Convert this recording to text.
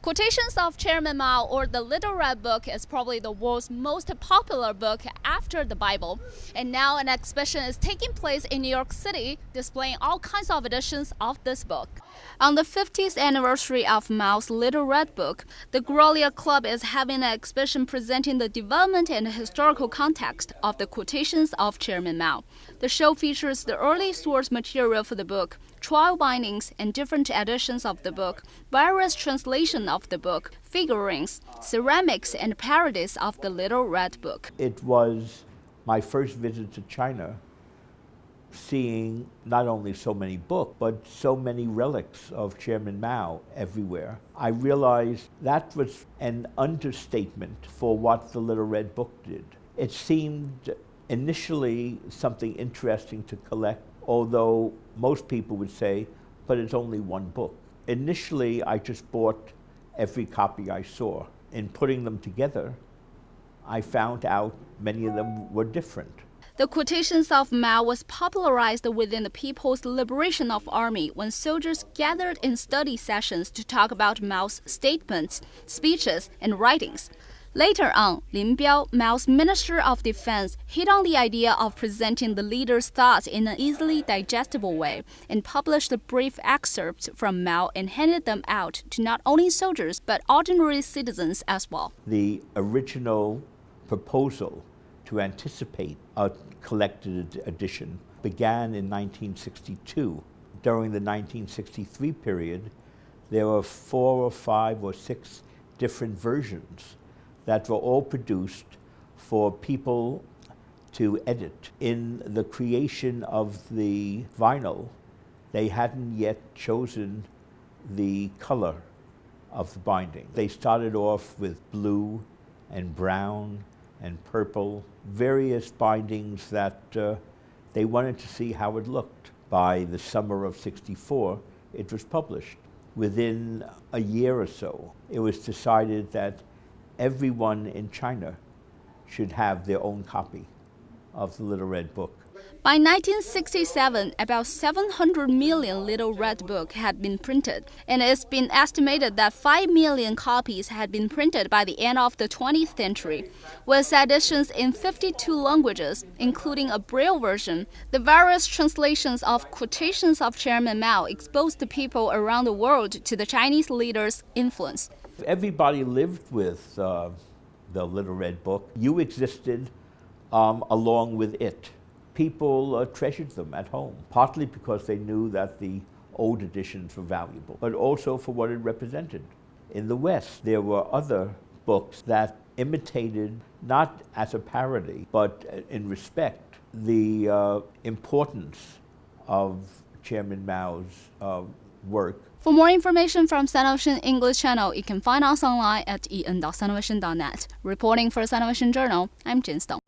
Quotations of Chairman Mao, or the Little Red Book, is probably the world's most popular book after the Bible. And now an exhibition is taking place in New York City, displaying all kinds of editions of this book. On the 50th anniversary of Mao's Little Red Book, the Grolier Club is having an exhibition presenting the development and historical context of the Quotations of Chairman Mao. The show features the early source material for the book, trial bindings and different editions of the book, various translations of the book, figurines, ceramics, and parodies of the Little Red Book. It was my first visit to China, seeing not only so many books, but so many relics of Chairman Mao everywhere. I realized that was an understatement for what the Little Red Book did. It seemed initially something interesting to collect, although most people would say, but it's only one book. Initially, I just bought every copy I saw. In putting them together, I found out many of them were different. The Quotations of Mao was popularized within the People's Liberation Army when soldiers gathered in study sessions to talk about Mao's statements, speeches, and writings. Later on, Lin Biao, Mao's Minister of Defense, hit on the idea of presenting the leader's thoughts in an easily digestible way and published brief excerpts from Mao and handed them out to not only soldiers but ordinary citizens as well. The original proposal to anticipate a collected edition began in 1962. During the 1963 period, there were 4 or 5 or 6 different versions that were all produced for people to edit. In the creation of the vinyl, they hadn't yet chosen the color of the binding. They started off with blue and brown and purple, various bindings that they wanted to see how it looked. By the summer of '64, it was published. Within a year or so, it was decided that everyone in China should have their own copy of the Little Red Book. By 1967, about 700 million Little Red Book had been printed, and it's been estimated that 5 million copies had been printed by the end of the 20th century. With editions in 52 languages, including a Braille version, the various translations of Quotations of Chairman Mao exposed the people around the world to the Chinese leader's influence. Everybody lived with the Little Red Book. You existed along with it. People treasured them at home, partly because they knew that the old editions were valuable, but also for what it represented. In the West, there were other books that imitated, not as a parody, but in respect, the importance of Chairman Mao's work. For more information from Sinovision English channel, you can find us online at en.sinovision.net. Reporting for Sinovision Journal, I'm Jin Stone.